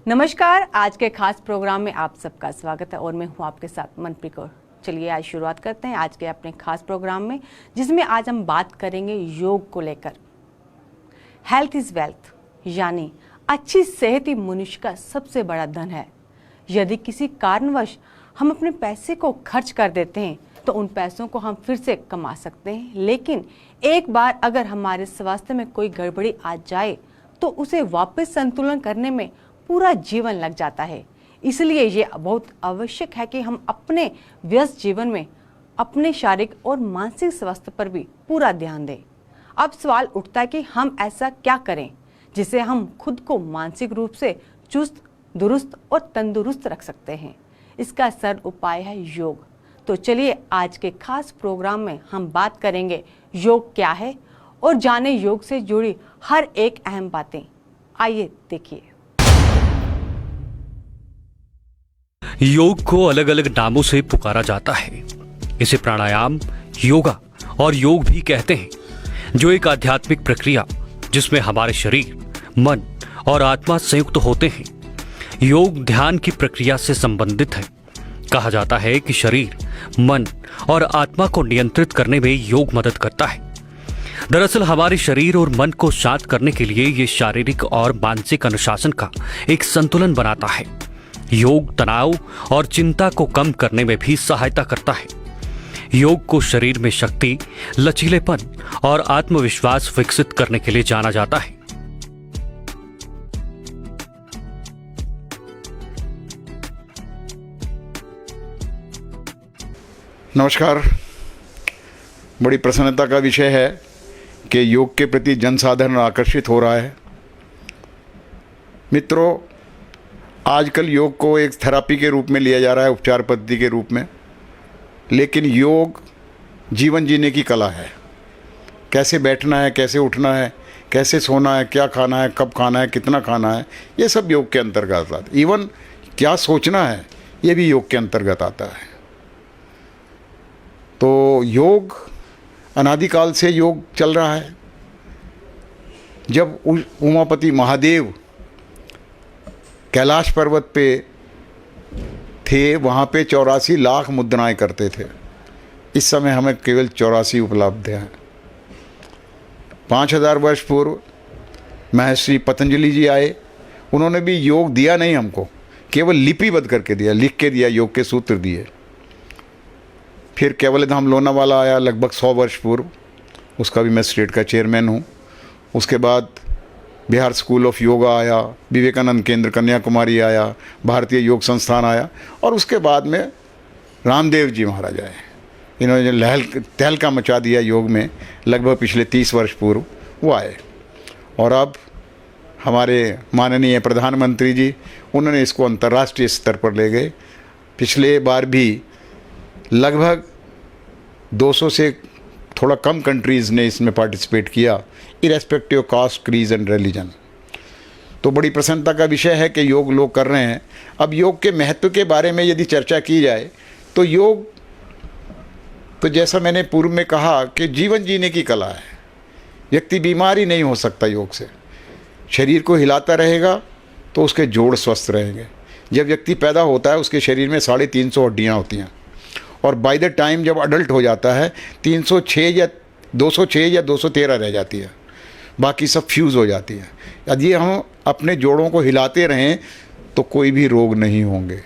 नमस्कार, आज के खास प्रोग्राम में आप सबका स्वागत है और मैं हूं आपके साथ मनप्रीत कौर। चलिए आज शुरुआत करते हैं आज के अपने खास प्रोग्राम में, जिसमें आज हम बात करेंगे योग को लेकर। हेल्थ इज वेल्थ, यानी अच्छी सेहत ही मनुष्य का सबसे बड़ा धन है। यदि किसी कारणवश हम अपने पैसे को खर्च कर देते हैं तो उन पैसों को हम फिर से कमा सकते हैं, लेकिन एक बार अगर हमारे स्वास्थ्य में कोई गड़बड़ी आ जाए तो उसे वापस संतुलन करने में पूरा जीवन लग जाता है। इसलिए ये बहुत आवश्यक है कि हम अपने व्यस्त जीवन में अपने शारीरिक और मानसिक स्वास्थ्य पर भी पूरा ध्यान दें। अब सवाल उठता है कि हम ऐसा क्या करें जिससे हम खुद को मानसिक रूप से चुस्त, दुरुस्त और तंदुरुस्त रख सकते हैं। इसका सरल उपाय है योग। तो चलिए आज के खास प्रोग्राम में हम बात करेंगे योग क्या है और जाने योग से जुड़ी हर एक अहम बातें। आइए देखिए। योग को अलग अलग नामों से पुकारा जाता है। इसे प्राणायाम, योगा और योग भी कहते हैं, जो एक आध्यात्मिक प्रक्रिया जिसमें हमारे शरीर, मन और आत्मा संयुक्त होते हैं। योग ध्यान की प्रक्रिया से संबंधित है। कहा जाता है कि शरीर, मन और आत्मा को नियंत्रित करने में योग मदद करता है। दरअसल हमारे शरीर और मन को शांत करने के लिए ये शारीरिक और मानसिक अनुशासन का एक संतुलन बनाता है। योग तनाव और चिंता को कम करने में भी सहायता करता है। योग को शरीर में शक्ति, लचीलेपन और आत्मविश्वास विकसित करने के लिए जाना जाता है। नमस्कार। बड़ी प्रसन्नता का विषय है कि योग के प्रति जनसाधारण आकर्षित हो रहा है। मित्रों, आजकल योग को एक थेरेपी के रूप में लिया जा रहा है, उपचार पद्धति के रूप में, लेकिन योग जीवन जीने की कला है। कैसे बैठना है, कैसे उठना है, कैसे सोना है, क्या खाना है, कब खाना है, कितना खाना है, ये सब योग के अंतर्गत आता है। इवन क्या सोचना है, ये भी योग के अंतर्गत आता है। तो योग अनादिकाल से योग चल रहा है। जब उमापति महादेव कैलाश पर्वत पे थे, वहाँ पे 84 लाख मुद्राएं करते थे। इस समय हमें केवल 84 उपलब्ध हैं। 5000 वर्ष पूर्व महर्षि पतंजलि जी आए। उन्होंने भी योग दिया नहीं हमको, केवल लिपिबद्ध करके दिया, लिख के दिया, योग के सूत्र दिए। फिर केवलधाम लोनावाला आया लगभग 100 वर्ष पूर्व, उसका भी मैं स्टेट का चेयरमैन हूँ। उसके बाद बिहार स्कूल ऑफ योगा आया, विवेकानंद केंद्र कन्याकुमारी आया, भारतीय योग संस्थान आया, और उसके बाद में रामदेव जी महाराज आए। इन्होंने तहलका मचा दिया योग में लगभग पिछले 30 वर्ष पूर्व वो आए। और अब हमारे माननीय प्रधानमंत्री जी, उन्होंने इसको अंतर्राष्ट्रीय स्तर पर ले गए। पिछले बार भी लगभग 200 से थोड़ा कम कंट्रीज़ ने इसमें पार्टिसिपेट किया, irrespective of caste, creed and religion. तो बड़ी प्रसन्नता का विषय है कि योग लोग कर रहे हैं। अब योग के महत्व के बारे में यदि चर्चा की जाए तो योग, तो जैसा मैंने पूर्व में कहा कि जीवन जीने की कला है। व्यक्ति बीमार ही नहीं हो सकता योग से। शरीर को हिलाता रहेगा तो उसके जोड़ स्वस्थ रहेंगे। जब व्यक्ति पैदा होता है उसके शरीर में 350 हड्डियाँ होती हैं, और बाय द टाइम जब अडल्ट हो जाता है 306 या 206 या 213 रह जाती है, बाकी सब फ्यूज़ हो जाती है। यदि हम अपने जोड़ों को हिलाते रहें तो कोई भी रोग नहीं होंगे।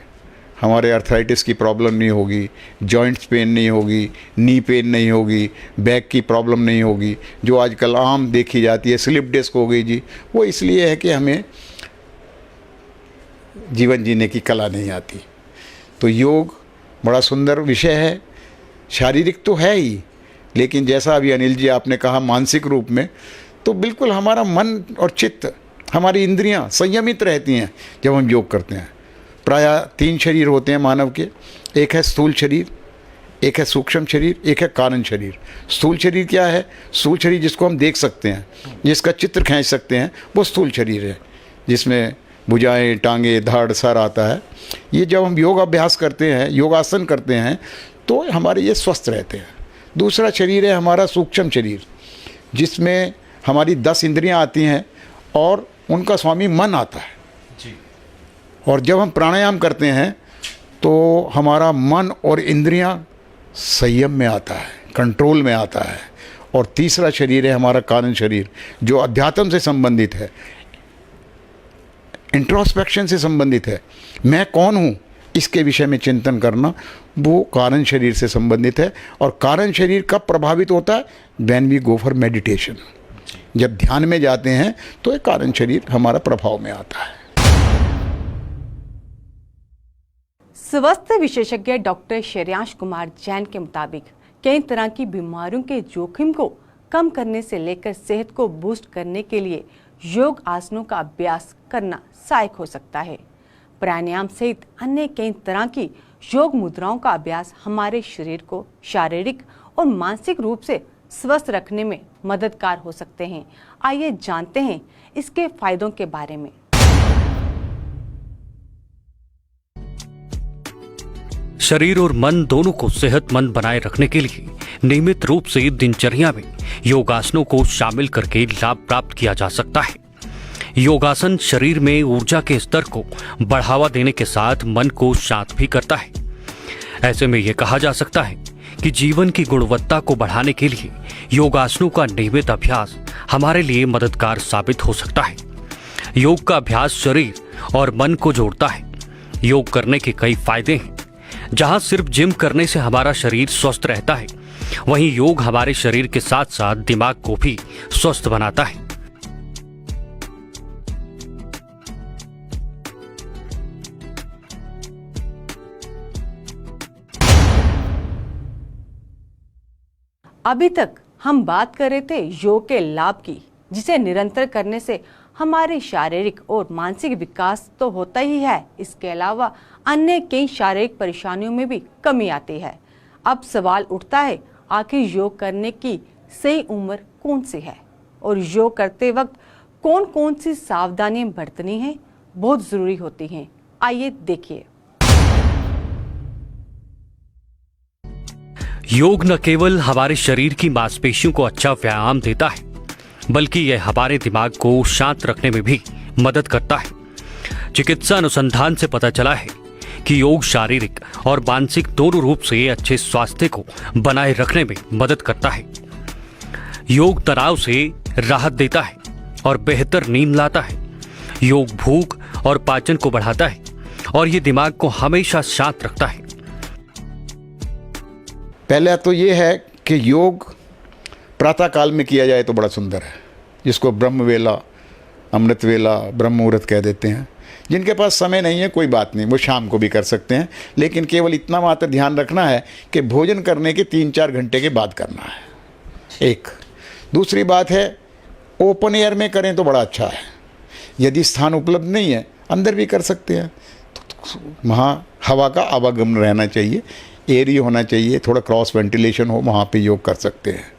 हमारे अर्थराइटिस की प्रॉब्लम नहीं होगी, जॉइंट्स पेन नहीं होगी, नी पेन नहीं होगी, बैक की प्रॉब्लम नहीं होगी, जो आजकल आम देखी जाती है। स्लिप डिस्क हो गई जी, वो इसलिए है कि हमें जीवन जीने की कला नहीं आती। तो योग बड़ा सुंदर विषय है। शारीरिक तो है ही, लेकिन जैसा अभी अनिल जी आपने कहा मानसिक रूप में, तो बिल्कुल हमारा मन और चित्त, हमारी इंद्रियां संयमित रहती हैं जब हम योग करते हैं। प्रायः 3 शरीर होते हैं मानव के। एक है स्थूल शरीर, एक है सूक्ष्म शरीर, एक है कारण शरीर। स्थूल शरीर क्या है? स्थूल शरीर जिसको हम देख सकते हैं, जिसका चित्र खींच सकते हैं, वो स्थूल शरीर है, जिसमें भुजाएं, टांगे, धड़, सर आता है। ये जब हम योग अभ्यास करते हैं, योगासन करते हैं, तो हमारे ये स्वस्थ रहते हैं। दूसरा शरीर है हमारा सूक्ष्म शरीर, जिसमें हमारी 10 इंद्रियां आती हैं और उनका स्वामी मन आता है। जी। और जब हम प्राणायाम करते हैं तो हमारा मन और इंद्रियां संयम में आता है, कंट्रोल में आता है। और तीसरा शरीर है हमारा कारण शरीर, जो अध्यात्म से संबंधित है, इंट्रोस्पेक्शन से संबंधित है। मैं कौन हूँ इसके विषय में चिंतन करना, वो कारण शरीर से संबंधित है। और कारण शरीर कब प्रभावित होता है? When we go for meditation. जब ध्यान में जाते हैं तो ये कारण शरीर हमारा प्रभाव में आता है। स्वास्थ्य विशेषज्ञ डॉक्टर श्रेयांश कुमार जैन के मुताबिक कई तरह की बीमारियों के जोखिम को कम करने से लेकर सेहत को बूस्ट करने के लिए योग आसनों का अभ्यास करना सहायक हो सकता है। प्राणायाम सहित अन्य कई तरह की योग मुद्राओं का अभ्यास हमारे शरीर को शारीरिक और मानसिक रूप से स्वस्थ रखने में मददगार हो सकते हैं। आइए जानते हैं इसके फायदों के बारे में। शरीर और मन दोनों को सेहतमंद बनाए रखने के लिए नियमित रूप से दिनचर्या में योगासनों को शामिल करके लाभ प्राप्त किया जा सकता है। योगासन शरीर में ऊर्जा के स्तर को बढ़ावा देने के साथ मन को शांत भी करता है। ऐसे में यह कहा जा सकता है कि जीवन की गुणवत्ता को बढ़ाने के लिए योगासनों का नियमित अभ्यास हमारे लिए मददगार साबित हो सकता है। योग का अभ्यास शरीर और मन को जोड़ता है। योग करने के कई फायदे हैं। जहां सिर्फ जिम करने से हमारा शरीर स्वस्थ रहता है, वहीं योग हमारे शरीर के साथ साथ दिमाग को भी स्वस्थ बनाता है। अभी तक हम बात कर रहे थे योग के लाभ की, जिसे निरंतर करने से हमारे शारीरिक और मानसिक विकास तो होता ही है, इसके अलावा अन्य कई शारीरिक परेशानियों में भी कमी आती है। अब सवाल उठता है, आखिर योग करने की सही उम्र कौन सी है और योग करते वक्त कौन कौन सी सावधानियां बरतनी हैं, बहुत जरूरी होती हैं। आइए देखिए। योग न केवल हमारे शरीर की मांसपेशियों को अच्छा व्यायाम देता है, बल्कि यह हमारे दिमाग को शांत रखने में भी मदद करता है। चिकित्सा अनुसंधान से पता चला है कि योग शारीरिक और मानसिक दोनों रूप से अच्छे स्वास्थ्य को बनाए रखने में मदद करता है। योग तनाव से राहत देता है और बेहतर नींद लाता है। योग भूख और पाचन को बढ़ाता है और ये दिमाग को हमेशा शांत रखता है। पहले तो ये है कि योग प्रातः काल में किया जाए तो बड़ा सुंदर है, जिसको ब्रह्म वेला, अमृत वेला, ब्रह्म मुहूर्त कह देते हैं। जिनके पास समय नहीं है कोई बात नहीं, वो शाम को भी कर सकते हैं, लेकिन केवल इतना मात्र ध्यान रखना है कि भोजन करने के 3-4 घंटे के बाद करना है। एक दूसरी बात है, ओपन एयर में करें तो बड़ा अच्छा है। यदि स्थान उपलब्ध नहीं है, अंदर भी कर सकते हैं, तो वहाँ हवा का आवागमन रहना चाहिए, एयरी होना चाहिए, थोड़ा क्रॉस वेंटिलेशन हो, वहाँ पे योग कर सकते हैं।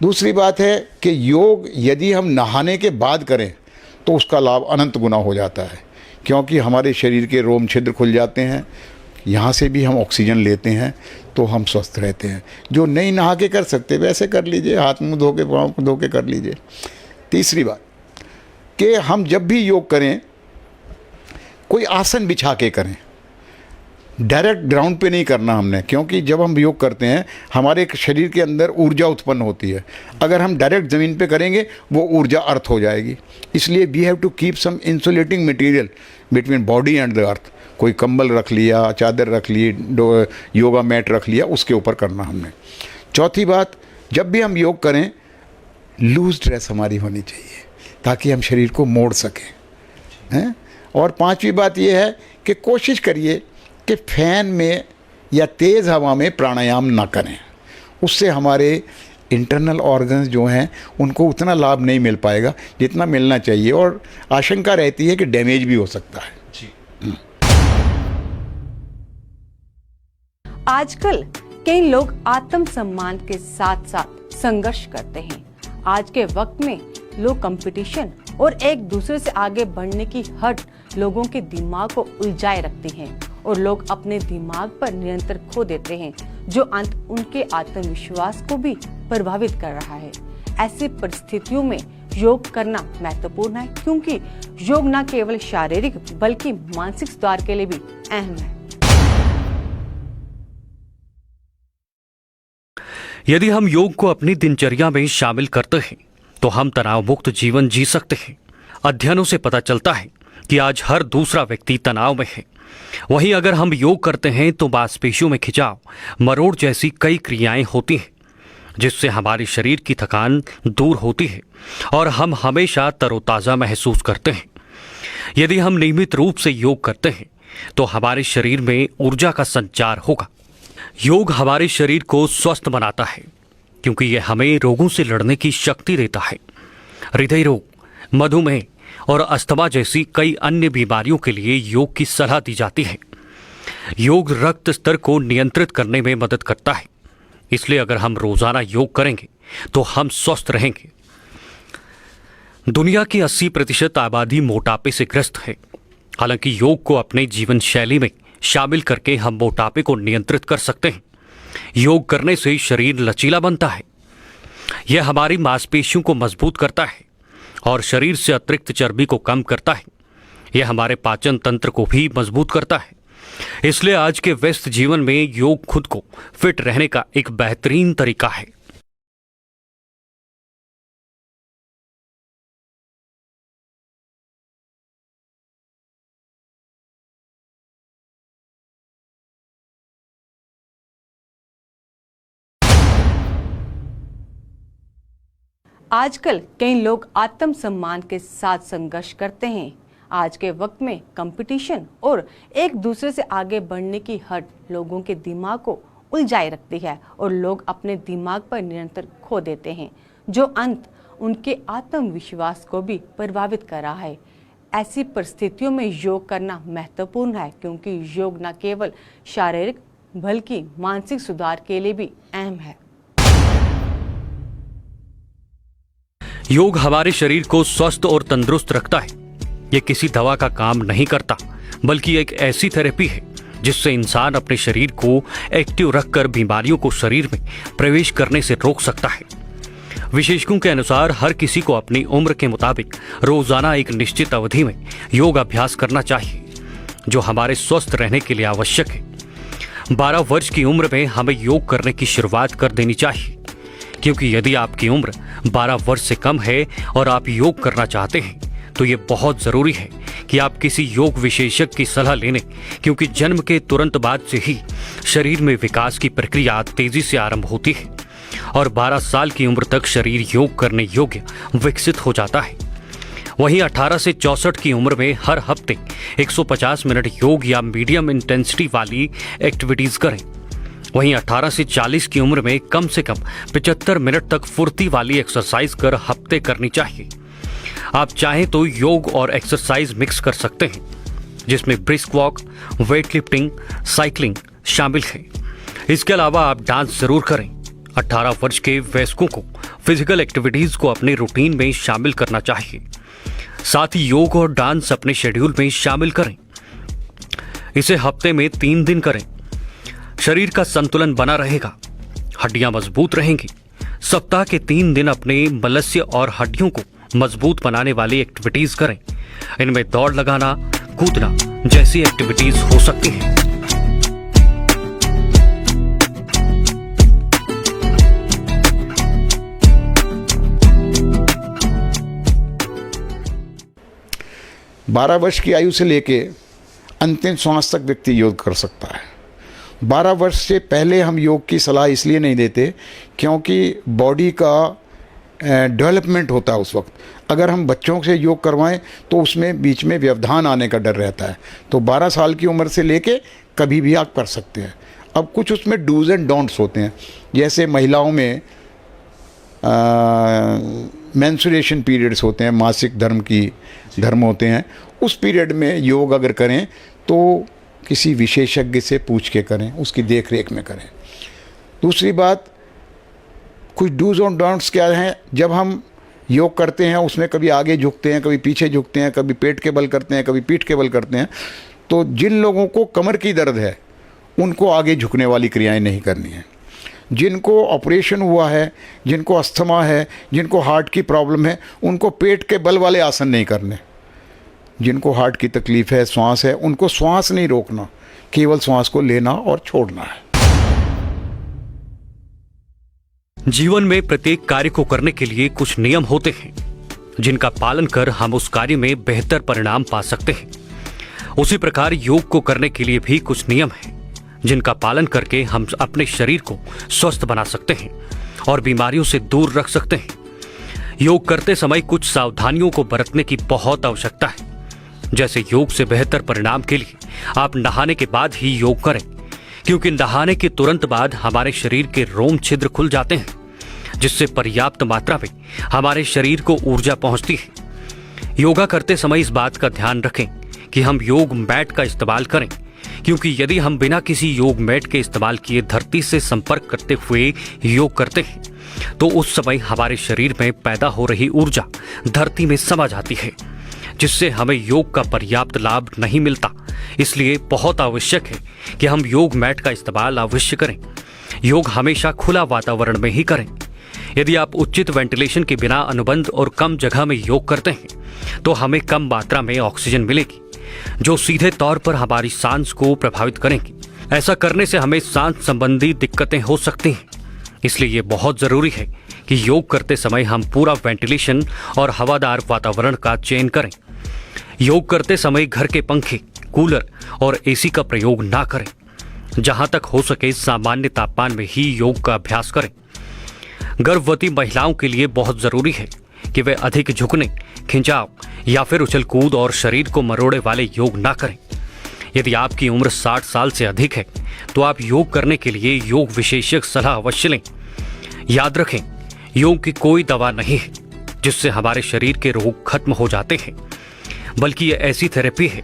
दूसरी बात है कि योग यदि हम नहाने के बाद करें तो उसका लाभ अनंत गुना हो जाता है, क्योंकि हमारे शरीर के रोम छिद्र खुल जाते हैं, यहाँ से भी हम ऑक्सीजन लेते हैं, तो हम स्वस्थ रहते हैं। जो नहीं नहा के कर सकते वैसे कर लीजिए, हाथ मुँह धो के, पाँव धो के कर लीजिए। तीसरी बात कि हम जब भी योग करें कोई आसन बिछा के करें, डायरेक्ट ग्राउंड पे नहीं करना हमने, क्योंकि जब हम योग करते हैं हमारे शरीर के अंदर ऊर्जा उत्पन्न होती है। अगर हम डायरेक्ट ज़मीन पे करेंगे वो ऊर्जा अर्थ हो जाएगी। इसलिए we have to keep some insulating material between body and the earth. कोई कंबल रख लिया, चादर रख ली, योगा मैट रख लिया, उसके ऊपर करना हमने। चौथी बात, जब भी हम योग करें लूज ड्रेस हमारी होनी चाहिए ताकि हम शरीर को मोड़ सकें, हैं। और पांचवी बात यह है कि कोशिश करिए कि फैन में या तेज़ हवा में प्राणायाम ना करें, उससे हमारे इंटरनल ऑर्गन्स जो हैं उनको उतना लाभ नहीं मिल पाएगा जितना मिलना चाहिए, और आशंका रहती है कि डैमेज भी हो सकता है। आजकल कई लोग आत्मसम्मान के साथ साथ संघर्ष करते हैं। आज के वक्त में लोग कंपटीशन और एक दूसरे से आगे बढ़ने की हट लोगों के दिमाग को उलझाए रखती है और लोग अपने दिमाग पर नियंत्रण खो देते हैं, जो अंत उनके आत्मविश्वास को भी प्रभावित कर रहा है। ऐसी परिस्थितियों में योग करना महत्वपूर्ण है, क्योंकि योग न केवल शारीरिक बल्कि मानसिक सुधार के लिए भी अहम है। यदि हम योग को अपनी दिनचर्या में शामिल करते हैं तो हम तनाव मुक्त जीवन जी सकते हैं। अध्ययनों से पता चलता है कि आज हर दूसरा व्यक्ति तनाव में है। वहीं अगर हम योग करते हैं तो मांसपेशियों में खिंचाव, मरोड़ जैसी कई क्रियाएं होती हैं, जिससे हमारे शरीर की थकान दूर होती है और हम हमेशा तरोताजा महसूस करते हैं। यदि हम नियमित रूप से योग करते हैं तो हमारे शरीर में ऊर्जा का संचार होगा। योग हमारे शरीर को स्वस्थ बनाता है, क्योंकि यह हमें रोगों से लड़ने की शक्ति देता है। हृदय रोग, मधुमेह और अस्थमा जैसी कई अन्य बीमारियों के लिए योग की सलाह दी जाती है। योग रक्त स्तर को नियंत्रित करने में मदद करता है, इसलिए अगर हम रोजाना योग करेंगे तो हम स्वस्थ रहेंगे। दुनिया की 80% आबादी मोटापे से ग्रस्त है। हालांकि योग को अपने जीवन शैली में शामिल करके हम मोटापे को नियंत्रित कर सकते हैं। योग करने से शरीर लचीला बनता है। यह हमारी मांसपेशियों को मजबूत करता है और शरीर से अतिरिक्त चर्बी को कम करता है। यह हमारे पाचन तंत्र को भी मजबूत करता है। इसलिए आज के व्यस्त जीवन में योग खुद को फिट रहने का एक बेहतरीन तरीका है। आजकल कई लोग आत्मसम्मान के साथ संघर्ष करते हैं। आज के वक्त में कंपटीशन और एक दूसरे से आगे बढ़ने की हट लोगों के दिमाग को उलझाए रखती है और लोग अपने दिमाग पर निरंतर खो देते हैं, जो अंत उनके आत्मविश्वास को भी प्रभावित कर रहा है। ऐसी परिस्थितियों में योग करना महत्वपूर्ण है, क्योंकि योग न केवल शारीरिक बल्कि मानसिक सुधार के लिए भी अहम है। योग हमारे शरीर को स्वस्थ और तंदुरुस्त रखता है। यह किसी दवा का काम नहीं करता, बल्कि एक ऐसी थेरेपी है जिससे इंसान अपने शरीर को एक्टिव रखकर बीमारियों को शरीर में प्रवेश करने से रोक सकता है। विशेषज्ञों के अनुसार हर किसी को अपनी उम्र के मुताबिक रोजाना एक निश्चित अवधि में योग अभ्यास करना चाहिए, जो हमारे स्वस्थ रहने के लिए आवश्यक है। 12 वर्ष की उम्र में हमें योग करने की शुरुआत कर देनी चाहिए, क्योंकि यदि आपकी उम्र 12 वर्ष से कम है और आप योग करना चाहते हैं तो ये बहुत ज़रूरी है कि आप किसी योग विशेषज्ञ की सलाह लें, क्योंकि जन्म के तुरंत बाद से ही शरीर में विकास की प्रक्रिया तेजी से आरंभ होती है और 12 साल की उम्र तक शरीर योग करने योग्य विकसित हो जाता है। वहीं 18 से 64 की उम्र में हर हफ्ते 150 मिनट योग या मीडियम इंटेंसिटी वाली एक्टिविटीज करें। वहीं 18 से 40 की उम्र में कम से कम 75 मिनट तक फुर्ती वाली एक्सरसाइज कर हफ्ते करनी चाहिए। आप चाहें तो योग और एक्सरसाइज मिक्स कर सकते हैं, जिसमें brisk walk, weight lifting, cycling शामिल है। इसके अलावा आप डांस जरूर करें। 18 वर्ष के वयस्कों को फिजिकल एक्टिविटीज को अपने रूटीन में शामिल करना चाहिए। साथ ही योग और डांस अपने शेड्यूल में शामिल करें। इसे हफ्ते में 3 दिन करें। शरीर का संतुलन बना रहेगा, हड्डियां मजबूत रहेंगी। सप्ताह के 3 दिन अपने मलस्य और हड्डियों को मजबूत बनाने वाली एक्टिविटीज करें। इनमें दौड़ लगाना, कूदना जैसी एक्टिविटीज हो सकती हैं। बारह वर्ष की आयु से लेके अंतिम श्वास तक व्यक्ति योग कर सकता है। 12 वर्ष से पहले हम योग की सलाह इसलिए नहीं देते क्योंकि बॉडी का डेवलपमेंट होता है उस वक्त। अगर हम बच्चों से योग करवाएं तो उसमें बीच में व्यवधान आने का डर रहता है। तो 12 साल की उम्र से लेके कभी भी आप कर सकते हैं। अब कुछ उसमें डूज एंड डोंट्स होते हैं, जैसे महिलाओं में मेंस्ट्रुएशन पीरियड्स होते हैं, मासिक धर्म होते हैं। उस पीरियड में योग अगर करें तो किसी विशेषज्ञ से पूछ के करें, उसकी देख रेख में करें। दूसरी बात, कुछ डूज और डोंट्स क्या हैं। जब हम योग करते हैं उसमें कभी आगे झुकते हैं, कभी पीछे झुकते हैं, कभी पेट के बल करते हैं, कभी पीठ के बल करते हैं। तो जिन लोगों को कमर की दर्द है उनको आगे झुकने वाली क्रियाएं नहीं करनी है। जिनको ऑपरेशन हुआ है, जिनको अस्थमा है, जिनको हार्ट की प्रॉब्लम है, उनको पेट के बल वाले आसन नहीं करने। जिनको हार्ट की तकलीफ़ है, श्वास है, उनको श्वास नहीं रोकना, केवल श्वास को लेना और छोड़ना है। जीवन में प्रत्येक कार्य को करने के लिए कुछ नियम होते हैं जिनका पालन कर हम उस कार्य में बेहतर परिणाम पा सकते हैं। उसी प्रकार योग को करने के लिए भी कुछ नियम हैं जिनका पालन करके हम अपने शरीर को स्वस्थ बना सकते हैं और बीमारियों से दूर रख सकते हैं। योग करते समय कुछ सावधानियों को बरतने की बहुत आवश्यकता है। जैसे योग से बेहतर परिणाम के लिए आप नहाने के बाद ही योग करें, क्योंकि नहाने के तुरंत बाद हमारे शरीर के रोम छिद्र खुल जाते हैं, जिससे पर्याप्त मात्रा में हमारे शरीर को ऊर्जा पहुंचती है। योगा करते समय इस बात का ध्यान रखें कि हम योग मैट का इस्तेमाल करें, क्योंकि यदि हम बिना किसी योग मैट के इस्तेमाल किए धरती से संपर्क करते हुए योग करते हैं तो उस समय हमारे शरीर में पैदा हो रही ऊर्जा धरती में समा जाती है, जिससे हमें योग का पर्याप्त लाभ नहीं मिलता। इसलिए बहुत आवश्यक है कि हम योग मैट का इस्तेमाल अवश्य करें। योग हमेशा खुला वातावरण में ही करें। यदि आप उचित वेंटिलेशन के बिना अनुबंध और कम जगह में योग करते हैं तो हमें कम मात्रा में ऑक्सीजन मिलेगी, जो सीधे तौर पर हमारी सांस को प्रभावित करेंगी। ऐसा करने से हमें सांस संबंधी दिक्कतें हो सकती हैं। इसलिए ये बहुत जरूरी है कि योग करते समय हम पूरा वेंटिलेशन और हवादार वातावरण का चयन करें। योग करते समय घर के पंखे, कूलर और एसी का प्रयोग ना करें। जहां तक हो सके सामान्य तापमान में ही योग का अभ्यास करें। गर्भवती महिलाओं के लिए बहुत जरूरी है कि वे अधिक झुकने, खिंचाव या फिर उछल कूद और शरीर को मरोड़े वाले योग ना करें। यदि आपकी उम्र 60 साल से अधिक है तो आप योग करने के लिए योग विशेषज्ञ सलाह अवश्य लें। याद रखें, योग की कोई दवा नहीं है जिससे हमारे शरीर के रोग खत्म हो जाते हैं, बल्कि यह ऐसी थेरेपी है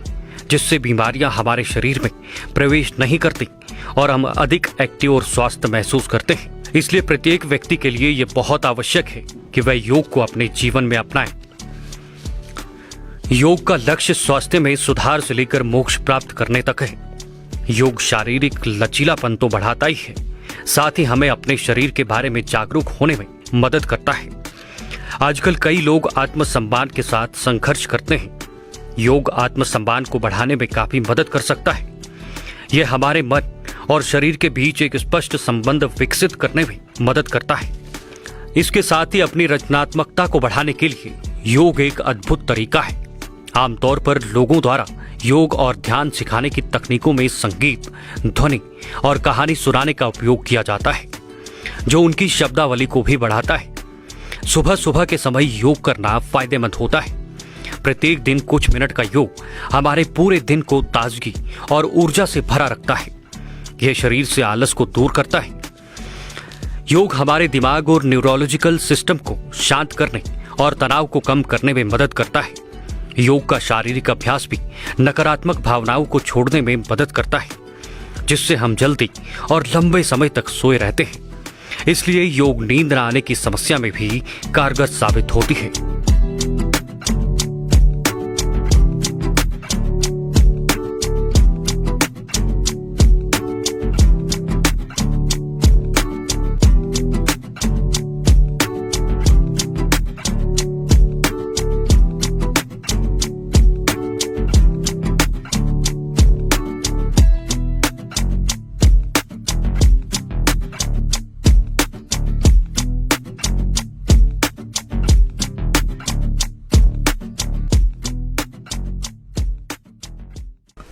जिससे बीमारियां हमारे शरीर में प्रवेश नहीं करती और हम अधिक एक्टिव और स्वस्थ महसूस करते हैं। इसलिए प्रत्येक व्यक्ति के लिए यह बहुत आवश्यक है कि वह योग को अपने जीवन में अपनाएं। योग का लक्ष्य स्वास्थ्य में सुधार से लेकर मोक्ष प्राप्त करने तक है। योग शारीरिक लचीलापन तो बढ़ाता ही है, साथ ही हमें अपने शरीर के बारे में जागरूक होने में मदद करता है। आजकल कई लोग आत्मसम्मान के साथ संघर्ष करते हैं। योग आत्मसम्मान को बढ़ाने में काफी मदद कर सकता है। यह हमारे मन और शरीर के बीच एक स्पष्ट संबंध विकसित करने में मदद करता है। इसके साथ ही अपनी रचनात्मकता को बढ़ाने के लिए योग एक अद्भुत तरीका है। आमतौर पर लोगों द्वारा योग और ध्यान सिखाने की तकनीकों में संगीत, ध्वनि और कहानी सुनाने का उपयोग किया जाता है, जो उनकी शब्दावली को भी बढ़ाता है। सुबह सुबह के समय योग करना फायदेमंद होता है। प्रत्येक दिन कुछ मिनट का योग हमारे पूरे दिन को ताजगी और ऊर्जा से भरा रखता है। यह शरीर से आलस को दूर करता है। योग हमारे दिमाग और न्यूरोलॉजिकल सिस्टम को शांत करने और तनाव को कम करने में मदद करता है। योग का शारीरिक अभ्यास भी नकारात्मक भावनाओं को छोड़ने में मदद करता है, जिससे हम जल्दी और लंबे समय तक सोए रहते हैं। इसलिए योग नींद न आने की समस्या में भी कारगर साबित होती है।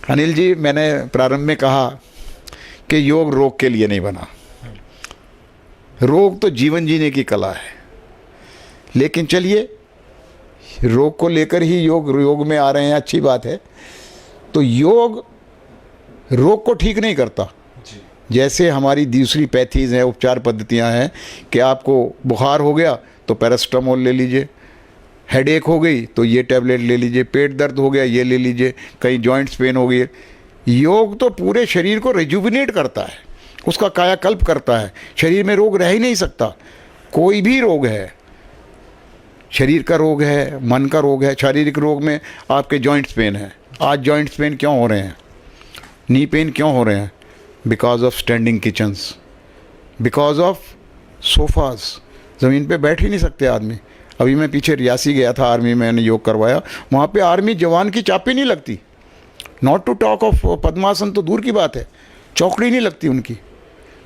अनिल जी, मैंने प्रारंभ में कहा कि योग रोग के लिए नहीं बना। रोग तो जीवन जीने की कला है, लेकिन चलिए रोग को लेकर ही योग में आ रहे हैं, अच्छी बात है। तो योग रोग को ठीक नहीं करता। जैसे हमारी दूसरी पैथीज हैं, उपचार पद्धतियां हैं कि आपको बुखार हो गया तो पैरासिटामोल ले लीजिए, हेडेक हो गई तो ये टैबलेट ले लीजिए, पेट दर्द हो गया ये ले लीजिए, कहीं जॉइंट्स पेन हो गई। योग तो पूरे शरीर को रिजुविनेट करता है, उसका कायाकल्प करता है। शरीर में रोग रह ही नहीं सकता। कोई भी रोग है, शरीर का रोग है, मन का रोग है। शारीरिक रोग में आपके जॉइंट्स पेन है। आज जॉइंट्स पेन क्यों हो रहे हैं, नी पेन क्यों हो रहे हैं? Because of standing kitchens. Because of sofas, ज़मीन पे बैठ ही नहीं सकते आदमी। अभी मैं पीछे रियासी गया था, आर्मी में मैंने योग करवाया, वहाँ पे आर्मी जवान की चापी नहीं लगती, नॉट टू टॉक ऑफ पद्मासन तो दूर की बात है, चौकड़ी नहीं लगती उनकी।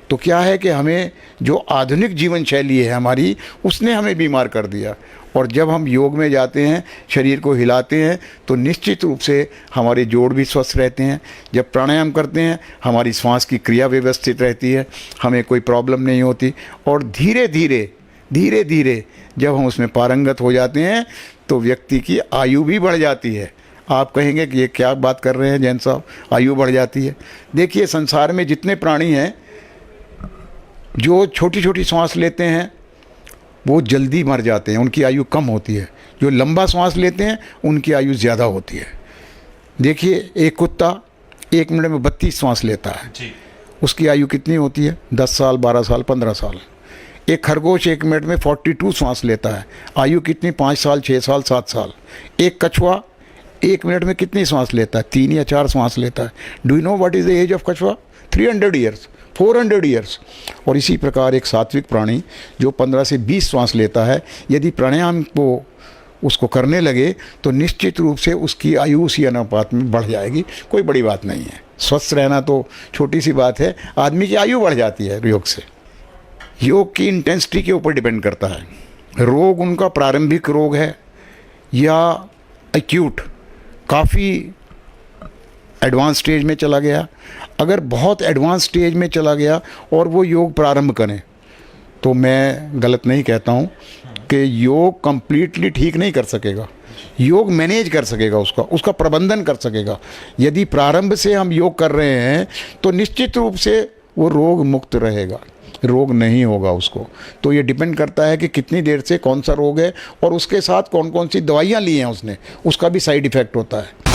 तो क्या है कि हमें जो आधुनिक जीवन शैली है हमारी, उसने हमें बीमार कर दिया। और जब हम योग में जाते हैं, शरीर को हिलाते हैं, तो निश्चित रूप से हमारे जोड़ भी स्वस्थ रहते हैं। जब प्राणायाम करते हैं, हमारी श्वास की क्रिया व्यवस्थित रहती है, हमें कोई प्रॉब्लम नहीं होती। और धीरे धीरे जब हम उसमें पारंगत हो जाते हैं, तो व्यक्ति की आयु भी बढ़ जाती है। आप कहेंगे कि ये क्या बात कर रहे हैं जैन साहब, आयु बढ़ जाती है? देखिए, संसार में जितने प्राणी हैं जो छोटी छोटी सांस लेते हैं वो जल्दी मर जाते हैं, उनकी आयु कम होती है। जो लंबा सांस लेते हैं उनकी आयु ज़्यादा होती है। देखिए, एक कुत्ता 1 मिनट में 32 सांस लेता है जी। उसकी आयु कितनी होती है? 10 साल, 12 साल, 15 साल। एक खरगोश 1 मिनट में 42 सांस लेता है, आयु कितनी? 5 साल, 6 साल, 7 साल। एक कछुआ 1 मिनट में कितनी सांस लेता है? 3 या 4 सांस लेता है। Do you know what is the age of कछुआ? 300 ईयर्स, 400 ईयर्स। और इसी प्रकार एक सात्विक प्राणी जो 15 से 20 सांस लेता है, यदि प्राणायाम को उसको करने लगे तो निश्चित रूप से उसकी आयु उसी अनुपात में बढ़ जाएगी। कोई बड़ी बात नहीं है, स्वस्थ रहना तो छोटी सी बात है, आदमी की आयु बढ़ जाती है योग से। योग की इंटेंसिटी के ऊपर डिपेंड करता है। रोग उनका प्रारंभिक रोग है या एक्यूट, काफ़ी एडवांस स्टेज में चला गया। अगर बहुत एडवांस स्टेज में चला गया और वो योग प्रारंभ करें, तो मैं गलत नहीं कहता हूँ कि योग कंप्लीटली ठीक नहीं कर सकेगा। योग मैनेज कर सकेगा, उसका प्रबंधन कर सकेगा। यदि प्रारंभ से हम योग कर रहे हैं तो निश्चित रूप से वो रोग मुक्त रहेगा, रोग नहीं होगा उसको। तो ये डिपेंड करता है कि कितनी देर से कौन सा रोग है और उसके साथ कौन कौन सी दवाइयाँ ली हैं उसने, उसका भी साइड इफ़ेक्ट होता है।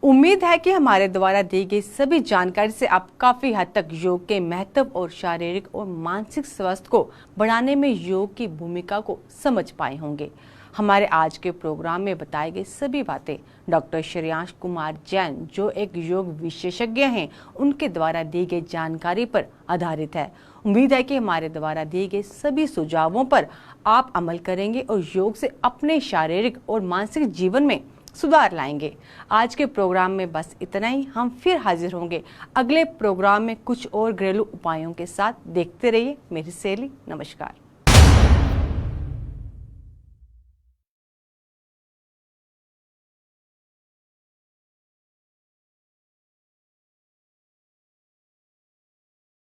उम्मीद है कि हमारे द्वारा दी गई सभी जानकारी से आप काफ़ी हद तक योग के महत्व और शारीरिक और मानसिक स्वास्थ्य को बढ़ाने में योग की भूमिका को समझ पाए होंगे। हमारे आज के प्रोग्राम में बताई गई सभी बातें डॉक्टर श्रेयांश कुमार जैन, जो एक योग विशेषज्ञ हैं, उनके द्वारा दी गई जानकारी पर आधारित है। उम्मीद है कि हमारे द्वारा दिए गए सभी सुझावों पर आप अमल करेंगे और योग से अपने शारीरिक और मानसिक जीवन में सुधार लाएंगे। आज के प्रोग्राम में बस इतना ही। हम फिर हाजिर होंगे अगले प्रोग्राम में कुछ और घरेलू उपायों के साथ। देखते रहिए मेरी शैली। नमस्कार।